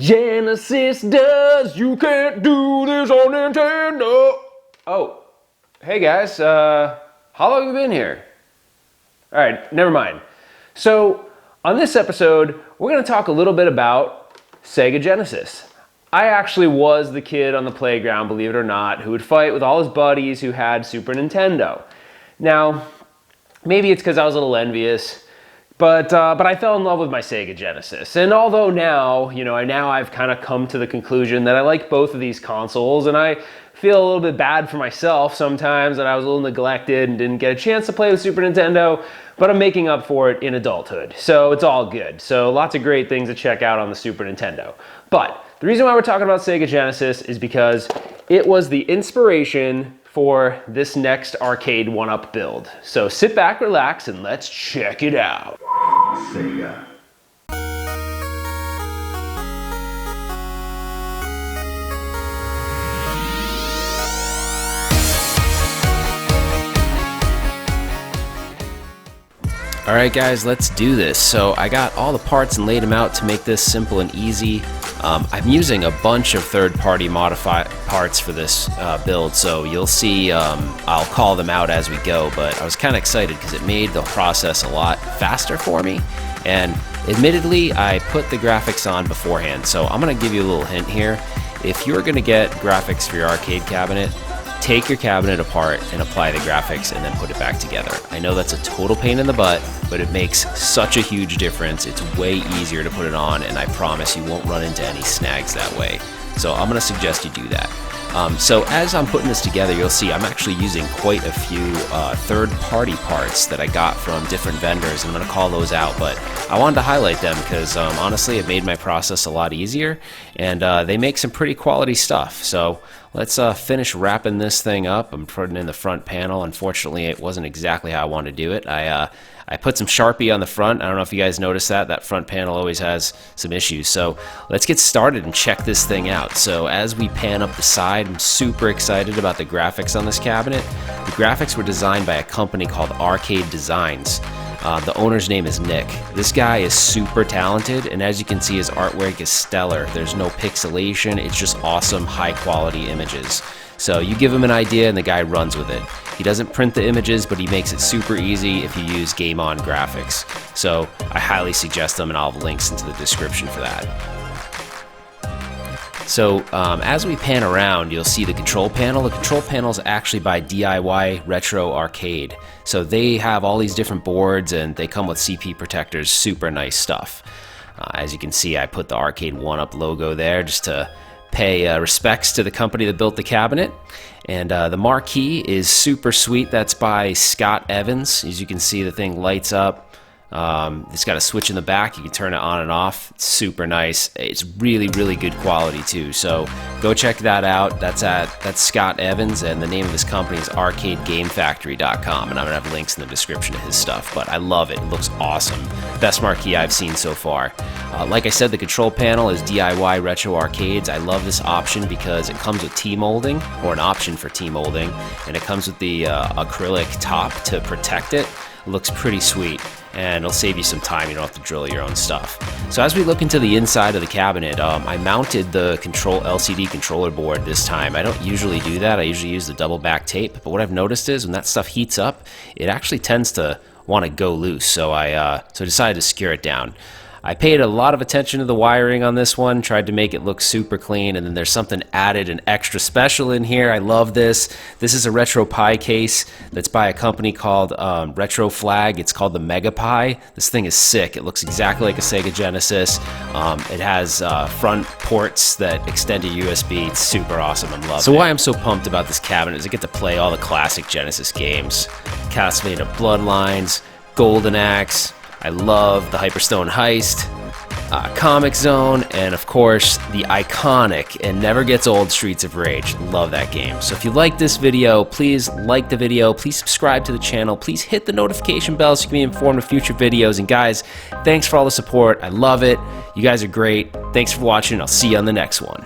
Genesis does, you can't do this on Nintendo. Oh, hey guys, how long have you been here? All right, never mind. So, on this episode, we're gonna talk a little bit about Sega Genesis. I actually was the kid on the playground, believe it or not, who would fight with all his buddies who had Super Nintendo. Now, maybe it's because I was a little envious, but I fell in love with my Sega Genesis. And although now I've kind of come to the conclusion that I like both of these consoles, and I feel a little bit bad for myself sometimes that I was a little neglected and didn't get a chance to play with Super Nintendo, but I'm making up for it in adulthood. So it's all good. So lots of great things to check out on the Super Nintendo. But the reason why we're talking about Sega Genesis is because it was the inspiration for this next Arcade1up build. So sit back, relax, and let's check it out. Sega. Alright guys, let's do this. So I got all the parts and laid them out to make this simple and easy. I'm using a bunch of third-party modified parts for this build, so you'll see I'll call them out as we go, but I was kind of excited because it made the process a lot faster for me. And admittedly, I put the graphics on beforehand, so I'm going to give you a little hint here. If you're going to get graphics for your arcade cabinet, take your cabinet apart and apply the graphics and then put it back together. I know that's a total pain in the butt, but it makes such a huge difference. It's way easier to put it on, and I promise you won't run into any snags that way. So I'm going to suggest you do that. So as I'm putting this together, you'll see I'm actually using quite a few third-party parts that I got from different vendors, and I'm going to call those out, but I wanted to highlight them because honestly it made my process a lot easier, and they make some pretty quality stuff. So let's finish wrapping this thing up. I'm putting in the front panel. Unfortunately, it wasn't exactly how I wanted to do it. I put some Sharpie on the front. I don't know if you guys noticed that. That front panel always has some issues. So let's get started and check this thing out. So as we pan up the side, I'm super excited about the graphics on this cabinet. The graphics were designed by a company called Arcade Designs. The owner's name is Nick. This guy is super talented, and as you can see, his artwork is stellar. There's no pixelation. It's just awesome, high-quality images. So you give him an idea, and the guy runs with it. He doesn't print the images, but he makes it super easy if you use GAMEONGRAFIX. So I highly suggest them, and I'll have links into the description for that. So as we pan around, you'll see the control panel. The control panel is actually by DIY Retro Arcade. So they have all these different boards, and they come with CP protectors, super nice stuff. As you can see, I put the Arcade1up logo there just to pay respects to the company that built the cabinet. And the Marquee is super sweet. That's by Scott Evans. As you can see, the thing lights up. It's got a switch in the back. You can turn it on and off. It's super nice. It's really, really good quality too. So go check that out. That's Scott Evans, and the name of his company is ArcadeGameFactory.com, and I'm gonna have links in the description to his stuff. But I love it. It looks awesome. Best Marquee I've seen so far. Like I said, the control panel is DIY Retro Arcades. I love this option because it comes with T-molding, or an option for T-molding, and it comes with the acrylic top to protect it. It looks pretty sweet, and it'll save you some time. You don't have to drill your own stuff. So as we look into the inside of the cabinet, I mounted the LCD controller board this time. I don't usually do that. I usually use the double back tape, but what I've noticed is when that stuff heats up, it actually tends to want to go loose, so I decided to secure it down. I paid a lot of attention to the wiring on this one, tried to make it look super clean, and then there's something added and extra special in here. I love this. This is a RetroPi case that's by a company called Retro Flag. It's called the MegaPi. This thing is sick. It looks exactly like a Sega Genesis. It has front ports that extend to USB. It's super awesome. I'm loving it. So why I'm so pumped about this cabinet is I get to play all the classic Genesis games. Castlevania Bloodlines, Golden Axe. I love the Hyperstone Heist, Comic Zone, and of course the iconic and never gets old Streets of Rage. Love that game. So if you like this video, please like the video, please subscribe to the channel, please hit the notification bell so you can be informed of future videos. And guys, thanks for all the support. I love it. You guys are great. Thanks for watching. I'll see you on the next one.